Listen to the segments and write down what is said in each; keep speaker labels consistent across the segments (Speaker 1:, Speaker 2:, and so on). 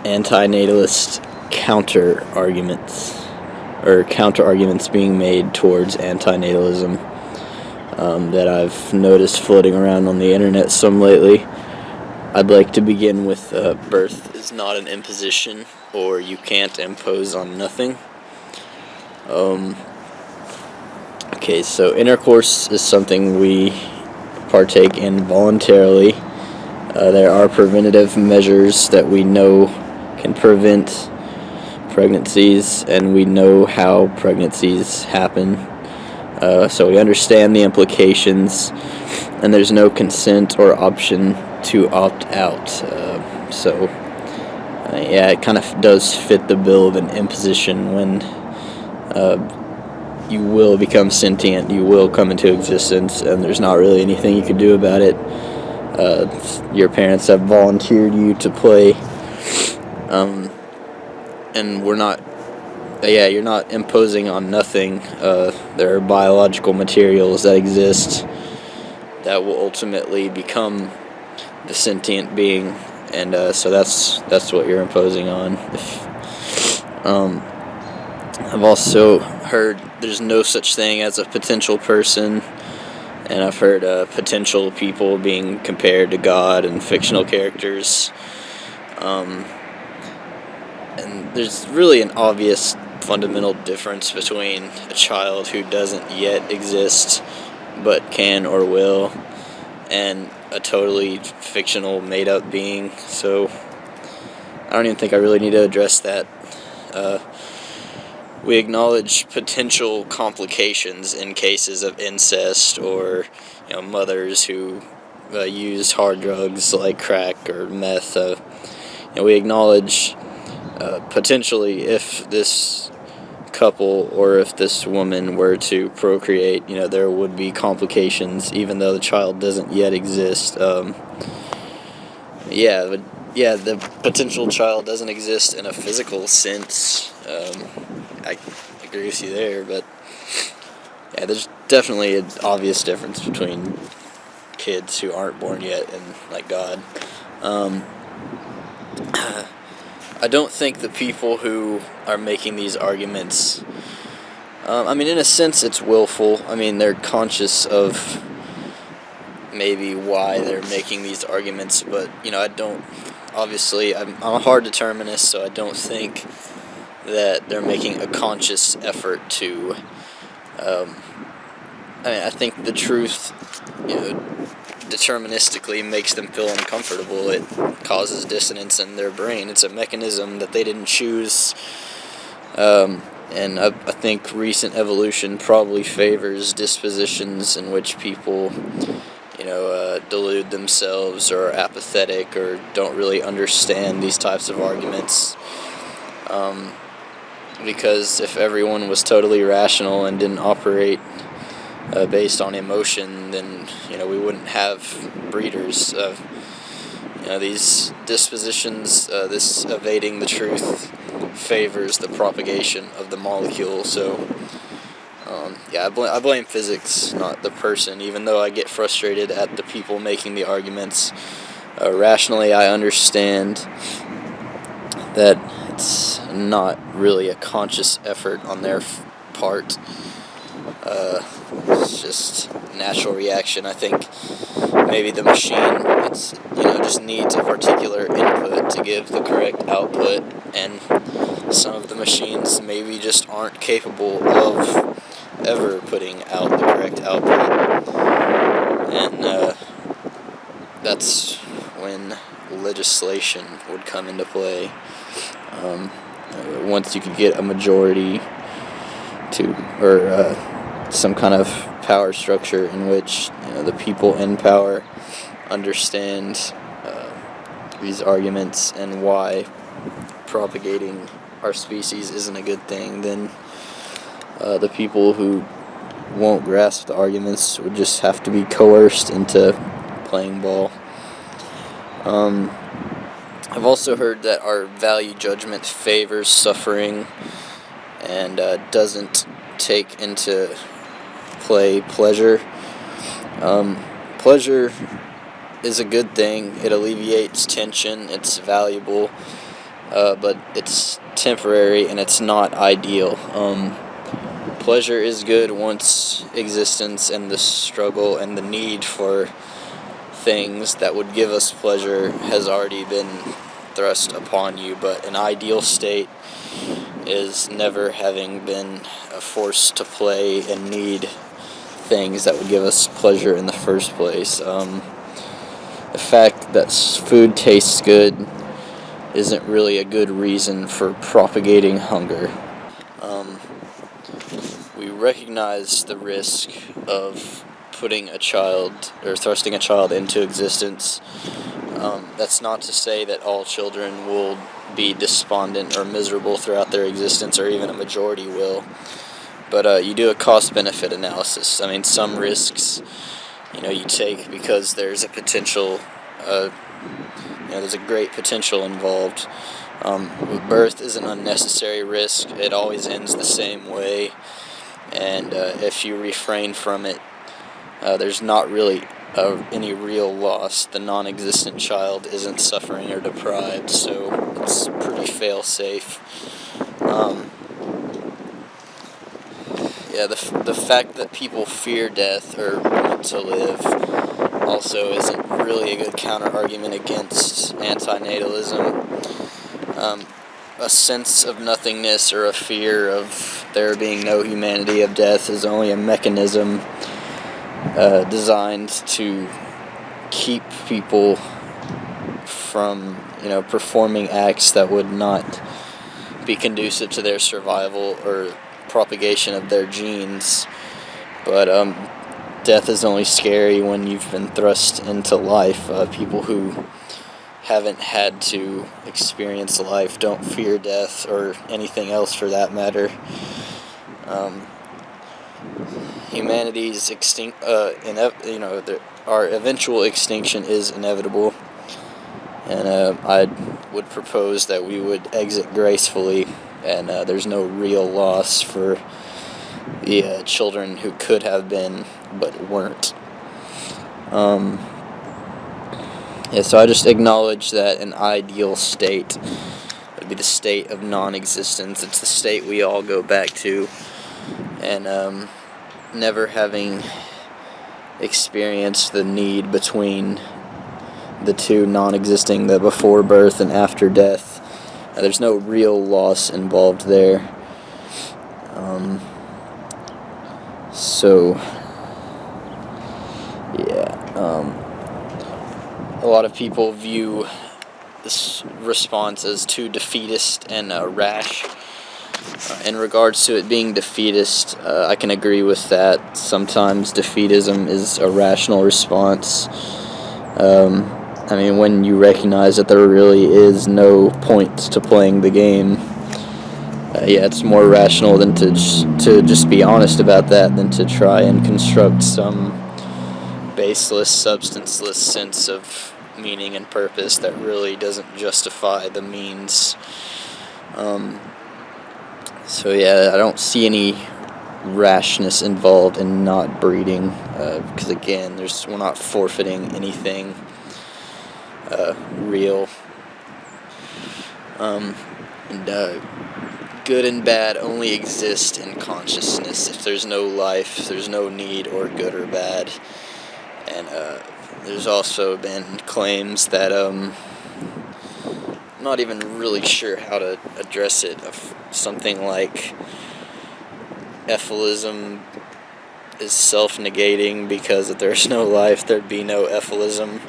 Speaker 1: anti-natalist counter arguments being made towards antinatalism that I've noticed floating around on the internet some lately. I'd like to begin with birth is not an imposition, or you can't impose on nothing. Okay, so intercourse is something we partake in voluntarily. There are preventative measures that we know can prevent pregnancies, and we know how pregnancies happen. So we understand the implications, and there's no consent or option to opt out. Yeah, it kind of does fit the bill of an imposition when you will become sentient, you will come into existence, and there's not really anything you can do about it. Your parents have volunteered you to play, and you're not imposing on nothing. There are biological materials that exist that will ultimately become the sentient being, and so that's what you're imposing on. I've also heard there's no such thing as a potential person, and I've heard potential people being compared to God and fictional characters. And there's really an obvious fundamental difference between a child who doesn't yet exist but can or will, and a totally fictional made-up being. So I don't even think I really need to address that. We acknowledge potential complications in cases of incest, or mothers who use hard drugs like crack or meth. We acknowledge potentially, if this couple or if this woman were to procreate, there would be complications, even though the child doesn't yet exist. The potential child doesn't exist in a physical sense. I agree with you there, but yeah, there's definitely an obvious difference between kids who aren't born yet and God. I don't think the people who are making these arguments, in a sense it's willful. They're conscious of maybe why they're making these arguments, but I'm a hard determinist, so I don't think that they're making a conscious effort to I think the truth deterministically makes them feel uncomfortable. It causes dissonance in their brain. It's a mechanism that they didn't choose, and I think recent evolution probably favors dispositions in which people delude themselves, or are apathetic, or don't really understand these types of arguments. Because if everyone was totally rational and didn't operate based on emotion, then we wouldn't have breeders. These dispositions, this evading the truth, favors the propagation of the molecule. So I blame physics, not the person, even though I get frustrated at the people making the arguments. Rationally, I understand that it's not really a conscious effort on their part. It's just natural reaction. I think maybe the machine, just needs a particular input to give the correct output, and some of the machines maybe just aren't capable of ever putting out the correct output, and that's when legislation would come into play. Once you could get a majority or some kind of power structure in which the people in power understand these arguments and why propagating our species isn't a good thing, then the people who won't grasp the arguments would just have to be coerced into playing ball. I've also heard that our value judgment favors suffering and doesn't take into play pleasure. Pleasure is a good thing. It alleviates tension. It's valuable. but it's temporary and it's not ideal. Pleasure is good once existence and the struggle and the need for things that would give us pleasure has already been thrust upon you, but an ideal state is never having been forced to play and need things that would give us pleasure in the first place. The fact that food tastes good isn't really a good reason for propagating hunger. We recognize the risk of putting a child or thrusting a child into existence. That's not to say that all children will be despondent or miserable throughout their existence, or even a majority will. But you do a cost-benefit analysis. I mean, some risks, you take because there's a potential, there's a great potential involved. Birth is an unnecessary risk. It always ends the same way, and if you refrain from it, there's not really any real loss. The non-existent child isn't suffering or deprived, so it's pretty fail-safe. The fact that people fear death or want to live also isn't really a good counter-argument against antinatalism. A sense of nothingness or a fear of there being no humanity of death is only a mechanism designed to keep people from, performing acts that would not be conducive to their survival or propagation of their genes. But death is only scary when you've been thrust into life. People who haven't had to experience life don't fear death or anything else for that matter. Humanity's our eventual extinction is inevitable, and I would propose that we would exit gracefully, and there's no real loss for the children who could have been but weren't. So I just acknowledge that an ideal state would be the state of non-existence. It's the state we all go back to, and never having experienced the need between the two non-existing, the before birth and after death. There's no real loss involved there. A lot of people view this response as too defeatist and rash. In regards to it being defeatist, I can agree with that. Sometimes defeatism is a rational response. When you recognize that there really is no point to playing the game, it's more rational than to just be honest about that than to try and construct some baseless, substanceless sense of meaning and purpose that really doesn't justify the means. I don't see any rashness involved in not breeding, because again, we're not forfeiting anything real. Good and bad only exist in consciousness. If there's no life, there's no need or good or bad. And there's also been claims that I'm not even really sure how to address it, of something like effluism is self-negating, because if there's no life, there'd be no effluism.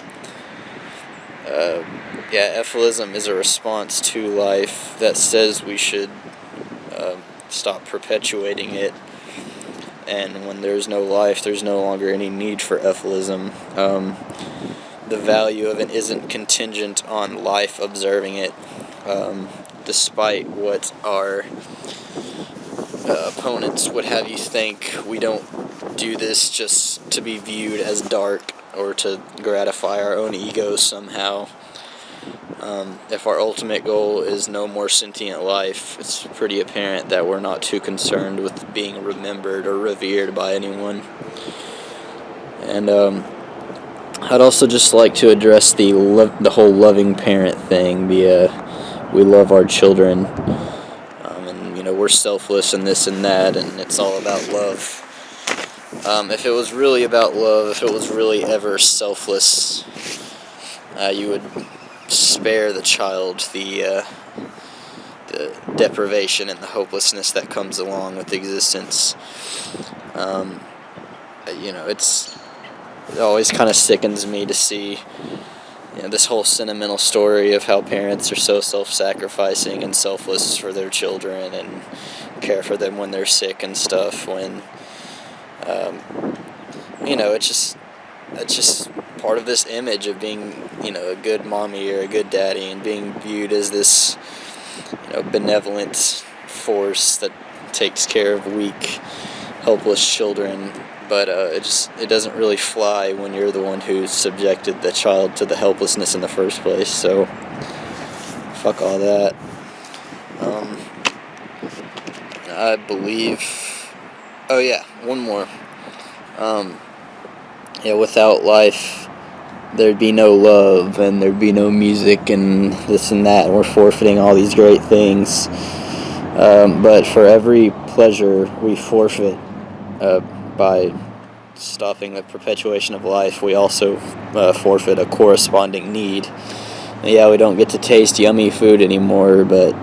Speaker 1: Effluism is a response to life that says we should stop perpetuating it, and when there's no life, there's no longer any need for effluism. The value of it isn't contingent on life observing it, despite what our opponents would have you think. We don't do this just to be viewed as dark or to gratify our own egos somehow. If our ultimate goal is no more sentient life, it's pretty apparent that we're not too concerned with being remembered or revered by anyone. And I'd also just like to address the whole loving parent thing, the we love our children, and we're selfless and this and that, and it's all about love. If it was really about love, if it was really ever selfless, you would spare the child the deprivation and the hopelessness that comes along with existence. It always kind of sickens me to see this whole sentimental story of how parents are so self-sacrificing and selfless for their children and care for them when they're sick and stuff, when it's just part of this image of being a good mommy or a good daddy, and being viewed as this benevolent force that takes care of weak, helpless children. But it doesn't really fly when you're the one who subjected the child to the helplessness in the first place. So fuck all that. I believe. Oh yeah, one more. Without life, there'd be no love, and there'd be no music, and this and that, and we're forfeiting all these great things. But for every pleasure we forfeit by stopping the perpetuation of life, we also forfeit a corresponding need. We don't get to taste yummy food anymore, but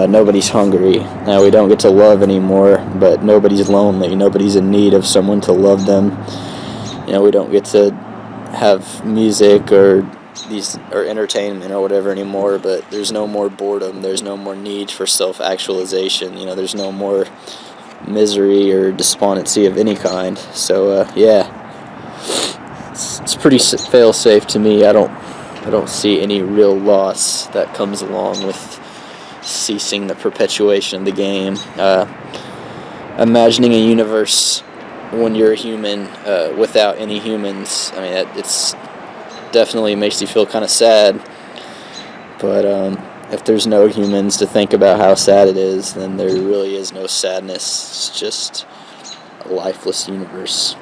Speaker 1: nobody's hungry. Now we don't get to love anymore, but nobody's lonely. Nobody's in need of someone to love them. We don't get to have music or entertainment or whatever anymore, but there's no more boredom. There's no more need for self-actualization. There's no more misery or despondency of any kind. So it's pretty fail-safe to me. I don't see any real loss that comes along with ceasing the perpetuation of the game. Imagining a universe when you're a human without any humans, it's definitely makes you feel kind of sad. But if there's no humans to think about how sad it is, then there really is no sadness. It's just a lifeless universe.